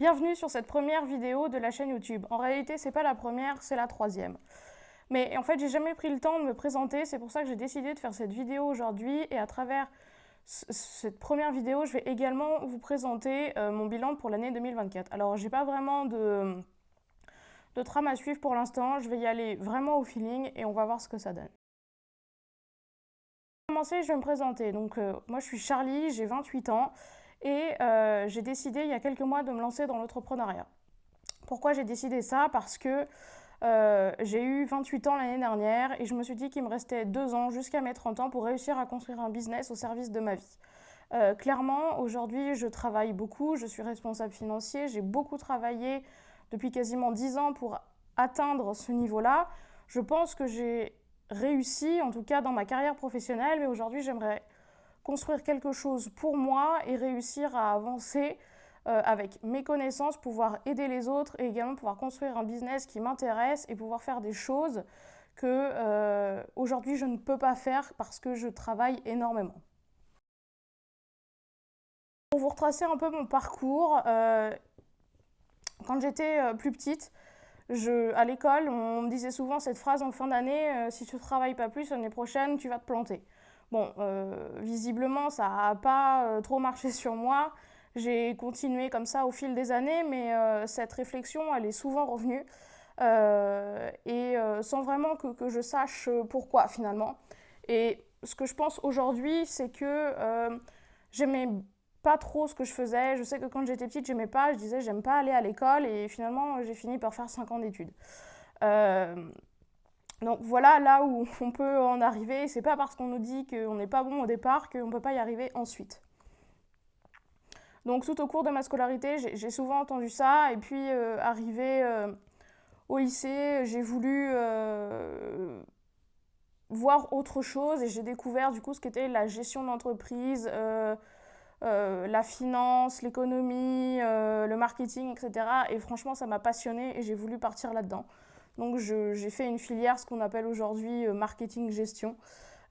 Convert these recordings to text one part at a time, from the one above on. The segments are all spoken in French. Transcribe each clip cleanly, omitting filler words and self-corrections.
Bienvenue sur cette première vidéo de la chaîne YouTube. En réalité, c'est pas la première, c'est la troisième. Mais en fait, j'ai jamais pris le temps de me présenter, c'est pour ça que j'ai décidé de faire cette vidéo aujourd'hui. Et à travers cette première vidéo, je vais également vous présenter mon bilan pour l'année 2024. Alors, j'ai pas vraiment de trame à suivre pour l'instant, je vais y aller vraiment au feeling et on va voir ce que ça donne. Pour commencer, je vais me présenter. Donc, moi, je suis Charlie, j'ai 28 ans. Et j'ai décidé il y a quelques mois de me lancer dans l'entrepreneuriat. Pourquoi j'ai décidé ça? Parce que j'ai eu 28 ans l'année dernière et je me suis dit qu'il me restait 2 ans jusqu'à mes 30 ans pour réussir à construire un business au service de ma vie. Clairement, aujourd'hui, je travaille beaucoup, je suis responsable financier, j'ai beaucoup travaillé depuis quasiment 10 ans pour atteindre ce niveau-là. Je pense que j'ai réussi, en tout cas dans ma carrière professionnelle, mais aujourd'hui, j'aimerais construire quelque chose pour moi et réussir à avancer avec mes connaissances, pouvoir aider les autres et également pouvoir construire un business qui m'intéresse et pouvoir faire des choses que aujourd'hui je ne peux pas faire parce que je travaille énormément. Pour vous retracer un peu mon parcours, quand j'étais plus petite, à l'école, on me disait souvent cette phrase en fin d'année, si tu ne travailles pas plus l'année prochaine, tu vas te planter. Bon, visiblement, ça n'a pas trop marché sur moi. J'ai continué comme ça au fil des années, mais cette réflexion, elle est souvent revenue. Sans vraiment que je sache pourquoi finalement. Et ce que je pense aujourd'hui, c'est que j'aimais pas trop ce que je faisais. Je sais que quand j'étais petite, j'aimais pas. Je disais, j'aime pas aller à l'école. Et finalement, j'ai fini par faire 5 ans d'études. Euh, donc voilà là où on peut en arriver. C'est pas parce qu'on nous dit qu'on n'est pas bon au départ qu'on ne peut pas y arriver ensuite. Donc tout au cours de ma scolarité, j'ai souvent entendu ça. Et puis arrivé au lycée, j'ai voulu voir autre chose et j'ai découvert du coup ce qu'était la gestion d'entreprise, la finance, l'économie, le marketing, etc. Et franchement, ça m'a passionnée et j'ai voulu partir là-dedans. Donc j'ai fait une filière, ce qu'on appelle aujourd'hui marketing-gestion.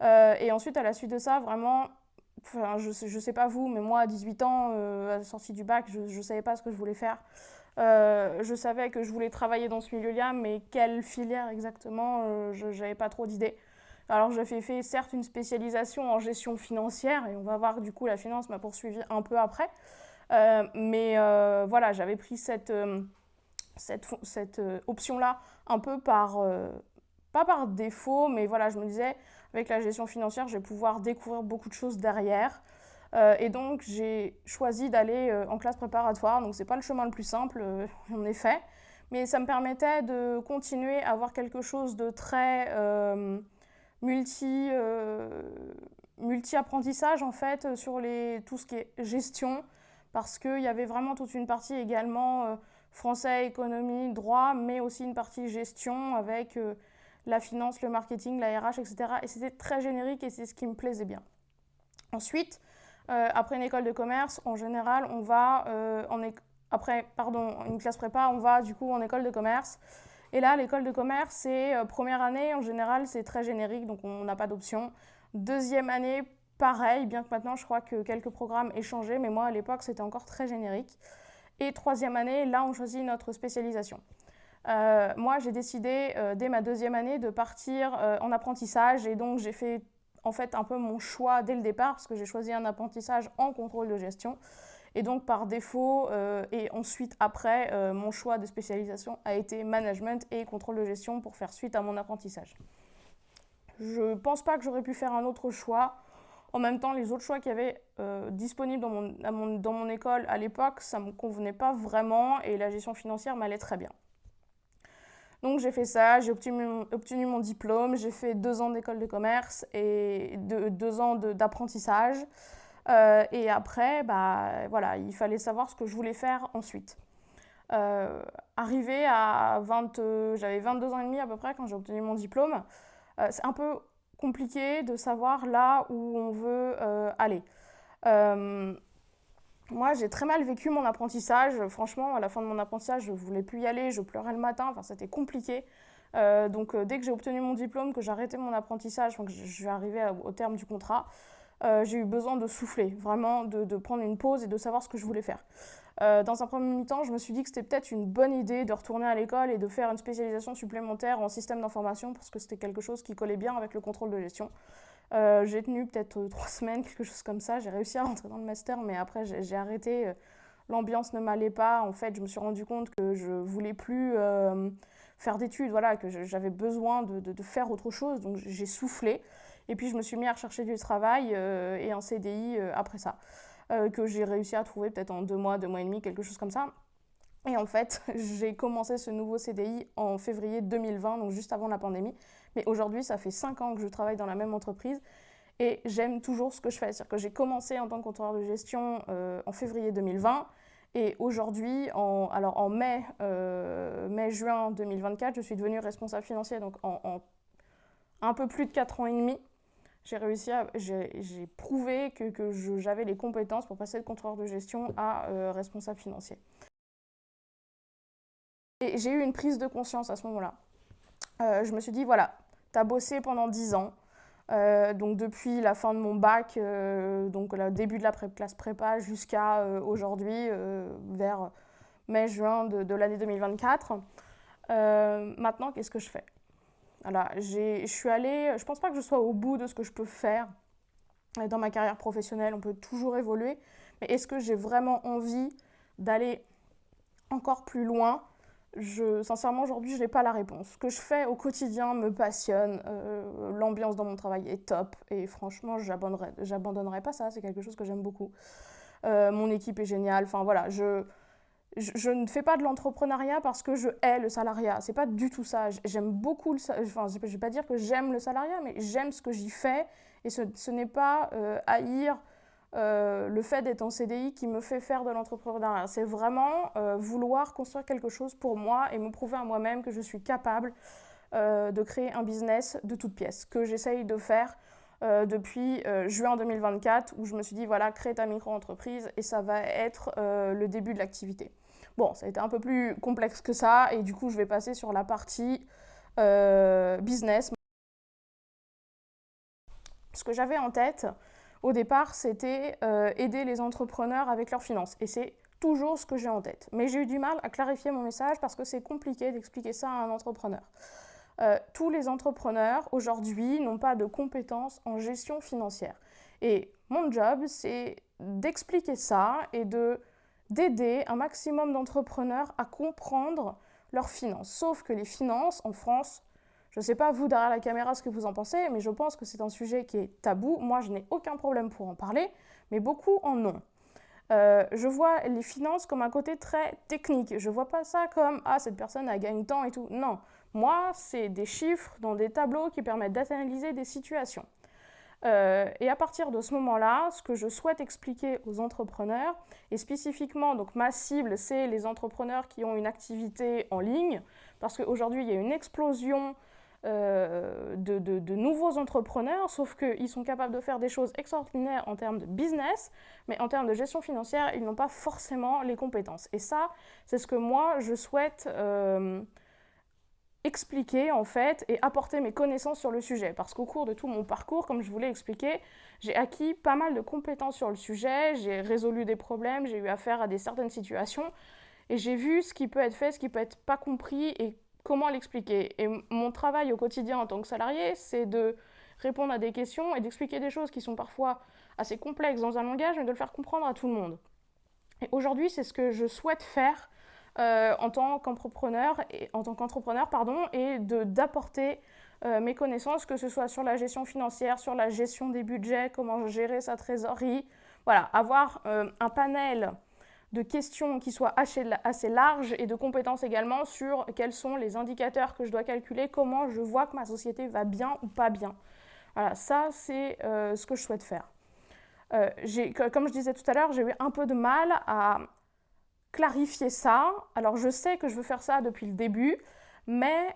Et ensuite, à la suite de ça, vraiment, enfin, je sais pas vous, mais moi, à 18 ans, à la sortie du bac, je ne savais pas ce que je voulais faire. Je savais que je voulais travailler dans ce milieu-là, mais quelle filière exactement, je n'avais pas trop d'idées. Alors j'ai fait certes une spécialisation en gestion financière, et on va voir du coup la finance m'a poursuivi un peu après. Voilà, j'avais pris cette option-là un peu pas par défaut, mais voilà, je me disais, avec la gestion financière, je vais pouvoir découvrir beaucoup de choses derrière. Et donc, j'ai choisi d'aller en classe préparatoire. Donc, c'est pas le chemin le plus simple, en effet. Mais ça me permettait de continuer à avoir quelque chose de très multi, multi-apprentissage, en fait, sur tout ce qui est gestion. Parce qu'il y avait vraiment toute une partie également français, économie, droit, mais aussi une partie gestion avec la finance, le marketing, la RH, etc. Et c'était très générique et c'est ce qui me plaisait bien. Ensuite, après une école de commerce, en général, on va après une classe prépa, on va du coup en école de commerce. Et là, l'école de commerce, c'est première année, en général, c'est très générique, donc on n'a pas d'option. Deuxième année, pareil, bien que maintenant, je crois que quelques programmes aient changé, mais moi, à l'époque, c'était encore très générique. Et troisième année, là, on choisit notre spécialisation. Moi, j'ai décidé, dès ma deuxième année, de partir en apprentissage, et donc j'ai fait en fait un peu mon choix dès le départ, parce que j'ai choisi un apprentissage en contrôle de gestion. Et donc par défaut, et ensuite après, mon choix de spécialisation a été management et contrôle de gestion pour faire suite à mon apprentissage. Je ne pense pas que j'aurais pu faire un autre choix. En même temps, les autres choix qu'il y avait disponibles dans mon école à l'époque, ça ne me convenait pas vraiment et la gestion financière m'allait très bien. Donc j'ai fait ça, j'ai obtenu mon diplôme, j'ai fait 2 ans d'école de commerce et 2 ans d'apprentissage. Et après, bah, voilà, il fallait savoir ce que je voulais faire ensuite. Arrivé à j'avais 22 ans et demi à peu près quand j'ai obtenu mon diplôme. C'est un peu compliqué de savoir là où on veut aller. Moi, j'ai très mal vécu mon apprentissage. Franchement, à la fin de mon apprentissage, je ne voulais plus y aller, je pleurais le matin, enfin, c'était compliqué. Dès que j'ai obtenu mon diplôme, que j'ai arrêté mon apprentissage, que je suis arrivée au terme du contrat, j'ai eu besoin de souffler, vraiment de prendre une pause et de savoir ce que je voulais faire. Dans un premier temps, je me suis dit que c'était peut-être une bonne idée de retourner à l'école et de faire une spécialisation supplémentaire en système d'information parce que c'était quelque chose qui collait bien avec le contrôle de gestion. J'ai tenu peut-être 3 semaines, quelque chose comme ça. J'ai réussi à rentrer dans le master, mais après j'ai arrêté. L'ambiance ne m'allait pas. En fait, je me suis rendu compte que je voulais plus faire d'études, voilà, que j'avais besoin de faire autre chose. Donc j'ai soufflé. Et puis je me suis mis à rechercher du travail et un CDI après ça, que j'ai réussi à trouver peut-être en 2 mois et demi, quelque chose comme ça. Et en fait, j'ai commencé ce nouveau CDI en février 2020, donc juste avant la pandémie. Mais aujourd'hui, ça fait 5 ans que je travaille dans la même entreprise et j'aime toujours ce que je fais. C'est-à-dire que j'ai commencé en tant que contrôleur de gestion en février 2020 et aujourd'hui, en mai-juin 2024, je suis devenue responsable financier. Donc en un peu plus de 4 ans et demi, j'ai prouvé que j'avais les compétences pour passer de contrôleur de gestion à responsable financier. Et j'ai eu une prise de conscience à ce moment-là. Je me suis dit, voilà, tu as bossé pendant 10 ans, donc depuis la fin de mon bac, donc le début de la classe prépa jusqu'à aujourd'hui, vers mai-juin de l'année 2024. Maintenant, qu'est-ce que je fais? Voilà, je suis allée, je pense pas que je sois au bout de ce que je peux faire dans ma carrière professionnelle, on peut toujours évoluer, mais est-ce que j'ai vraiment envie d'aller encore plus loin? Sincèrement, aujourd'hui, je n'ai pas la réponse. Ce que je fais au quotidien me passionne, l'ambiance dans mon travail est top, et franchement, j'abandonnerai pas ça, c'est quelque chose que j'aime beaucoup. Mon équipe est géniale, enfin voilà, je ne fais pas de l'entrepreneuriat parce que je hais le salariat. C'est pas du tout ça. J'aime beaucoup enfin, je vais pas dire que j'aime le salariat, mais j'aime ce que j'y fais. Et ce n'est pas haïr le fait d'être en CDI qui me fait faire de l'entrepreneuriat. C'est vraiment vouloir construire quelque chose pour moi et me prouver à moi-même que je suis capable de créer un business de toutes pièces, que j'essaye de faire depuis juin 2024, où je me suis dit, voilà, crée ta micro-entreprise et ça va être le début de l'activité. Bon, ça a été un peu plus complexe que ça, et du coup, je vais passer sur la partie business. Ce que j'avais en tête, au départ, c'était aider les entrepreneurs avec leurs finances, et c'est toujours ce que j'ai en tête. Mais j'ai eu du mal à clarifier mon message parce que c'est compliqué d'expliquer ça à un entrepreneur. Tous les entrepreneurs aujourd'hui n'ont pas de compétences en gestion financière. Et mon job, c'est d'expliquer ça et d'aider un maximum d'entrepreneurs à comprendre leurs finances. Sauf que les finances en France, je ne sais pas vous derrière la caméra ce que vous en pensez, mais je pense que c'est un sujet qui est tabou. Moi, je n'ai aucun problème pour en parler, mais beaucoup en ont. Je vois les finances comme un côté très technique. Je ne vois pas ça comme « Ah, cette personne, elle gagne tant et tout ». Non, moi, c'est des chiffres dans des tableaux qui permettent d'analyser des situations. Et à partir de ce moment-là, ce que je souhaite expliquer aux entrepreneurs, et spécifiquement, donc ma cible, c'est les entrepreneurs qui ont une activité en ligne, parce qu'aujourd'hui, il y a une explosion de nouveaux entrepreneurs, sauf qu'ils sont capables de faire des choses extraordinaires en termes de business, mais en termes de gestion financière, ils n'ont pas forcément les compétences. Et ça, c'est ce que moi, je souhaite expliquer en fait et apporter mes connaissances sur le sujet. Parce qu'au cours de tout mon parcours, comme je vous l'ai expliqué, j'ai acquis pas mal de compétences sur le sujet, j'ai résolu des problèmes, j'ai eu affaire à certaines situations, et j'ai vu ce qui peut être fait, ce qui peut être pas compris, et comment l'expliquer. Et mon travail au quotidien en tant que salarié, c'est de répondre à des questions et d'expliquer des choses qui sont parfois assez complexes dans un langage, mais de le faire comprendre à tout le monde. Et aujourd'hui, c'est ce que je souhaite faire en tant qu'entrepreneur, et d'apporter mes connaissances, que ce soit sur la gestion financière, sur la gestion des budgets, comment gérer sa trésorerie. Voilà, avoir un panel de questions qui soit assez large et de compétences également sur quels sont les indicateurs que je dois calculer, comment je vois que ma société va bien ou pas bien. Voilà, ça c'est ce que je souhaite faire. Comme je disais tout à l'heure, j'ai eu un peu de mal à clarifier ça. Alors je sais que je veux faire ça depuis le début, mais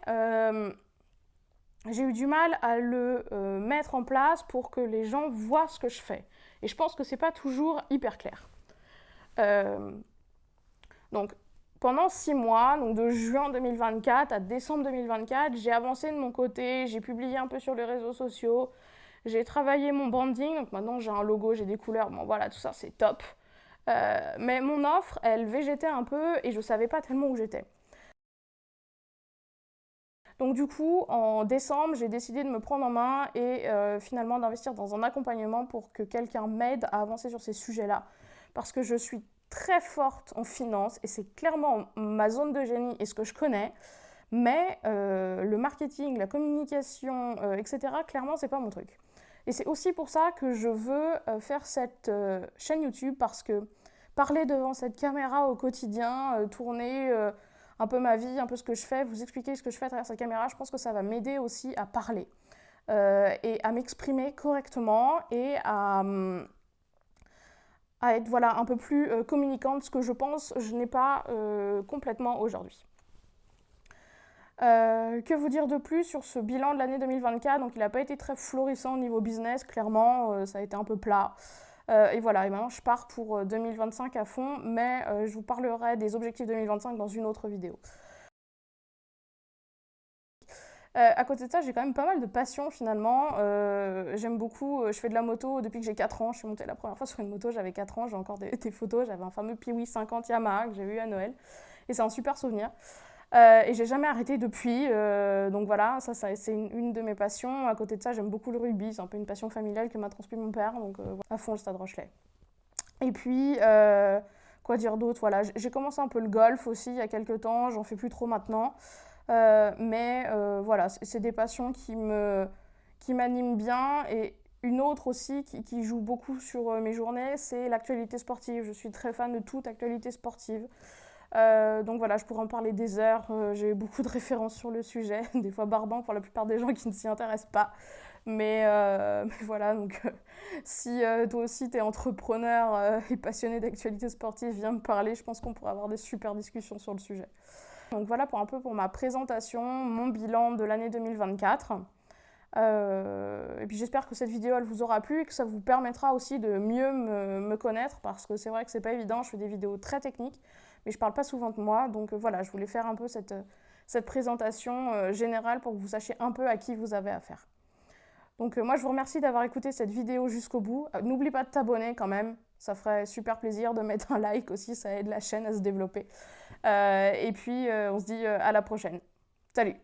j'ai eu du mal à le mettre en place pour que les gens voient ce que je fais. Et je pense que c'est pas toujours hyper clair. Donc pendant 6 mois, donc de juin 2024 à décembre 2024, j'ai avancé de mon côté, j'ai publié un peu sur les réseaux sociaux, j'ai travaillé mon branding, donc maintenant j'ai un logo, j'ai des couleurs, bon voilà, tout ça c'est top. Mais mon offre, elle végétait un peu et je ne savais pas tellement où j'étais. Donc du coup, en décembre, j'ai décidé de me prendre en main et finalement d'investir dans un accompagnement pour que quelqu'un m'aide à avancer sur ces sujets-là. Parce que je suis très forte en finance et c'est clairement ma zone de génie et ce que je connais. Mais le marketing, la communication, etc., clairement, c'est pas mon truc. Et c'est aussi pour ça que je veux faire cette chaîne YouTube parce que parler devant cette caméra au quotidien, tourner un peu ma vie, un peu ce que je fais, vous expliquer ce que je fais à travers cette caméra, je pense que ça va m'aider aussi à parler et à m'exprimer correctement et à être voilà, un peu plus communicante, ce que je pense je n'ai pas complètement aujourd'hui. Que vous dire de plus sur ce bilan de l'année 2024? Donc il n'a pas été très florissant au niveau business, clairement, ça a été un peu plat. Et voilà, et maintenant je pars pour 2025 à fond, mais je vous parlerai des objectifs 2025 dans une autre vidéo. À côté de ça, j'ai quand même pas mal de passion finalement. J'aime beaucoup, je fais de la moto depuis que j'ai 4 ans. Je suis montée la première fois sur une moto, j'avais 4 ans, j'ai encore des photos. J'avais un fameux Piwi 50 Yamaha que j'ai eu à Noël. Et c'est un super souvenir. Et j'ai jamais arrêté depuis. Donc voilà, ça c'est une de mes passions. À côté de ça, j'aime beaucoup le rugby. C'est un peu une passion familiale que m'a transmis mon père. Donc à fond le Stade Rochelet. Et puis, quoi dire d'autre? Voilà, j'ai commencé un peu le golf aussi il y a quelques temps. J'en fais plus trop maintenant. Mais voilà, c'est des passions qui m'animent bien. Et une autre aussi qui joue beaucoup sur mes journées, c'est l'actualité sportive. Je suis très fan de toute actualité sportive. Donc voilà, je pourrais en parler des heures. J'ai beaucoup de références sur le sujet, des fois barbant pour la plupart des gens qui ne s'y intéressent pas. Mais voilà, donc si toi aussi tu es entrepreneur et passionné d'actualité sportive, viens me parler. Je pense qu'on pourra avoir des super discussions sur le sujet. Donc voilà pour un peu pour ma présentation, mon bilan de l'année 2024. Et puis j'espère que cette vidéo elle vous aura plu et que ça vous permettra aussi de mieux me connaître parce que c'est vrai que c'est pas évident, je fais des vidéos très techniques mais je parle pas souvent de moi donc voilà, je voulais faire un peu cette présentation générale pour que vous sachiez un peu à qui vous avez affaire. Donc moi je vous remercie d'avoir écouté cette vidéo jusqu'au bout. N'oublie pas de t'abonner quand même, ça ferait super plaisir de mettre un like aussi, ça aide la chaîne à se développer. Et puis on se dit à la prochaine. Salut!